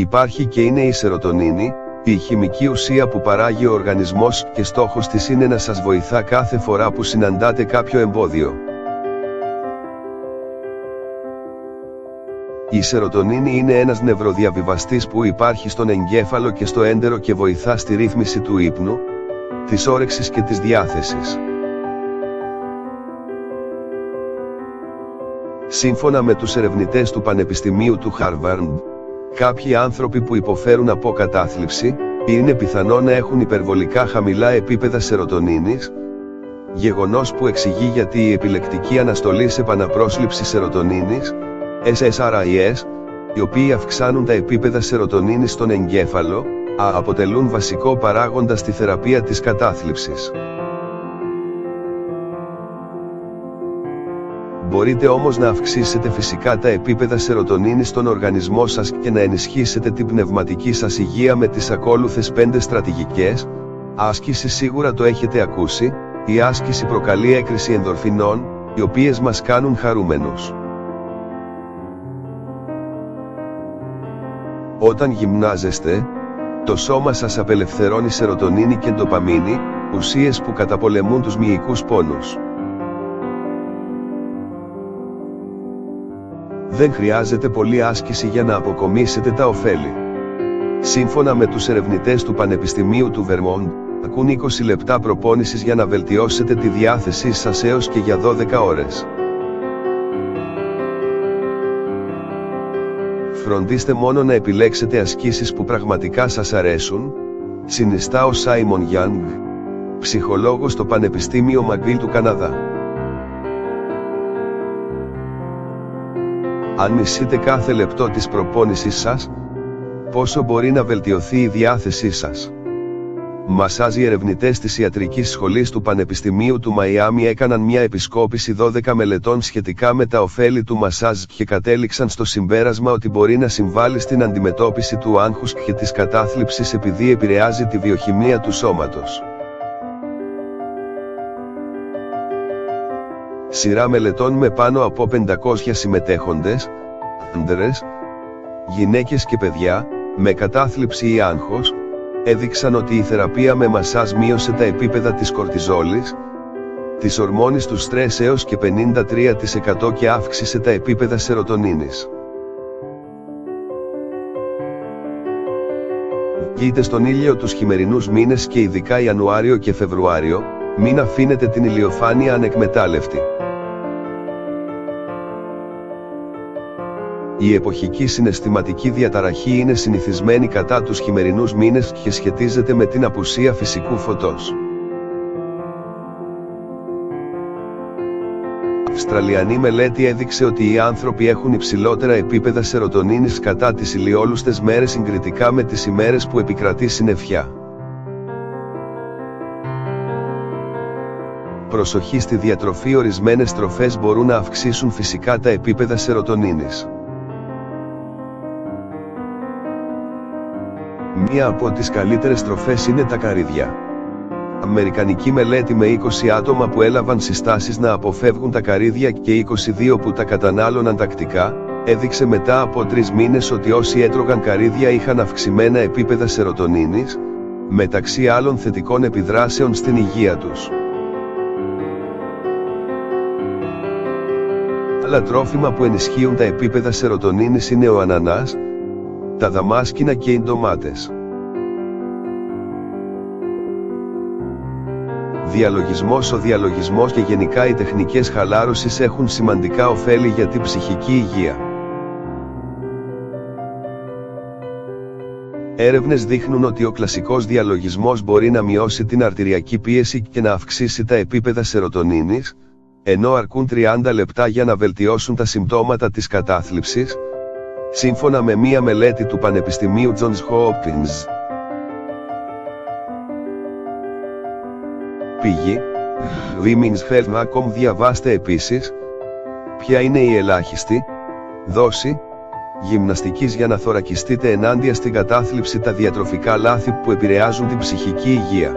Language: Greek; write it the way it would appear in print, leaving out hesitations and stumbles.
Υπάρχει και είναι η σερωτονίνη, η χημική ουσία που παράγει ο οργανισμός και στόχος της είναι να σας βοηθά κάθε φορά που συναντάτε κάποιο εμπόδιο. Η σερωτονίνη είναι ένας νευροδιαβιβαστής που υπάρχει στον εγκέφαλο και στο έντερο και βοηθά στη ρύθμιση του ύπνου, της όρεξης και της διάθεσης. Σύμφωνα με τους ερευνητές του Πανεπιστημίου του Χάρβαρντ, κάποιοι άνθρωποι που υποφέρουν από κατάθλιψη, είναι πιθανό να έχουν υπερβολικά χαμηλά επίπεδα σερωτονίνης, γεγονός που εξηγεί γιατί η επιλεκτική αναστολή σε επαναπρόσληψη σερωτονίνης, SSRIs, οι οποίοι αυξάνουν τα επίπεδα σερωτονίνης στον εγκέφαλο, αποτελούν βασικό παράγοντα στη θεραπεία της κατάθλιψης. Μπορείτε όμως να αυξήσετε φυσικά τα επίπεδα σερωτονίνης στον οργανισμό σας και να ενισχύσετε την πνευματική σας υγεία με τις ακόλουθες 5 στρατηγικές. Άσκηση, σίγουρα το έχετε ακούσει, η άσκηση προκαλεί έκρηση ενδορφινών, οι οποίες μας κάνουν χαρούμενους. Όταν γυμνάζεστε, το σώμα σας απελευθερώνει σερωτονίνη και ντοπαμίνη, ουσίες που καταπολεμούν τους μυϊκούς πόνους. Δεν χρειάζεται πολλή άσκηση για να αποκομίσετε τα ωφέλη. Σύμφωνα με τους ερευνητές του Πανεπιστημίου του Βερμόντ, ακούν 20 λεπτά προπόνησης για να βελτιώσετε τη διάθεσή σας έως και για 12 ώρες. Φροντίστε μόνο να επιλέξετε ασκήσεις που πραγματικά σας αρέσουν, συνιστά ο Σάιμον Γιάνγκ, ψυχολόγος στο Πανεπιστήμιο McGill του Καναδά. Αν μισείτε κάθε λεπτό της προπόνησης σας, πόσο μπορεί να βελτιωθεί η διάθεσή σας. Μασάζ. Οι ερευνητές της ιατρικής σχολής του Πανεπιστημίου του Μαϊάμι έκαναν μια επισκόπηση 12 μελετών σχετικά με τα ωφέλη του μασάζ και κατέληξαν στο συμπέρασμα ότι μπορεί να συμβάλλει στην αντιμετώπιση του άγχους και της κατάθλιψης επειδή επηρεάζει τη βιοχημία του σώματος. Σειρά μελετών με πάνω από 500 συμμετέχοντες, άντρες, γυναίκες και παιδιά, με κατάθλιψη ή άγχος, έδειξαν ότι η θεραπεία με μασάζ μείωσε τα επίπεδα της κορτιζόλης, της ορμόνης του στρες έως και 53% και αύξησε τα επίπεδα σερωτονίνης. Βγείτε στον ήλιο τους χειμερινούς μήνες και ειδικά Ιανουάριο και Φεβρουάριο, μην αφήνετε την ηλιοφάνεια ανεκμετάλλευτη. Η εποχική συναισθηματική διαταραχή είναι συνηθισμένη κατά τους χειμερινούς μήνες και σχετίζεται με την απουσία φυσικού φωτός. Αυστραλιανή μελέτη έδειξε ότι οι άνθρωποι έχουν υψηλότερα επίπεδα σερωτονίνης κατά τις ηλιόλουστες μέρες συγκριτικά με τις ημέρες που επικρατεί συννεφιά. Προσοχή στη διατροφή. Ορισμένες τροφές μπορούν να αυξήσουν φυσικά τα επίπεδα σερωτονίνης. Μία από τις καλύτερες τροφές είναι τα καρύδια. Αμερικανική μελέτη με 20 άτομα που έλαβαν συστάσεις να αποφεύγουν τα καρύδια και 22 που τα κατανάλωναν τακτικά, έδειξε μετά από 3 μήνες ότι όσοι έτρωγαν καρύδια είχαν αυξημένα επίπεδα σερωτονίνης, μεταξύ άλλων θετικών επιδράσεων στην υγεία τους. Άλλα τρόφιμα που ενισχύουν τα επίπεδα σερωτονίνης είναι ο ανανάς, τα δαμάσκηνα και οι ντομάτες. Διαλογισμός. Ο διαλογισμός και γενικά οι τεχνικές χαλάρωσης έχουν σημαντικά ωφέλη για την ψυχική υγεία. Έρευνες δείχνουν ότι ο κλασικός διαλογισμός μπορεί να μειώσει την αρτηριακή πίεση και να αυξήσει τα επίπεδα σερωτονίνης, ενώ αρκούν 30 λεπτά για να βελτιώσουν τα συμπτώματα της κατάθλιψης, σύμφωνα με μία μελέτη του Πανεπιστημίου Johns Hopkins. Πηγή: Women's Health. Διαβάστε επίσης, ποια είναι η ελάχιστη δόση γυμναστικής για να θωρακιστείτε ενάντια στην κατάθλιψη, τα διατροφικά λάθη που επηρεάζουν την ψυχική υγεία.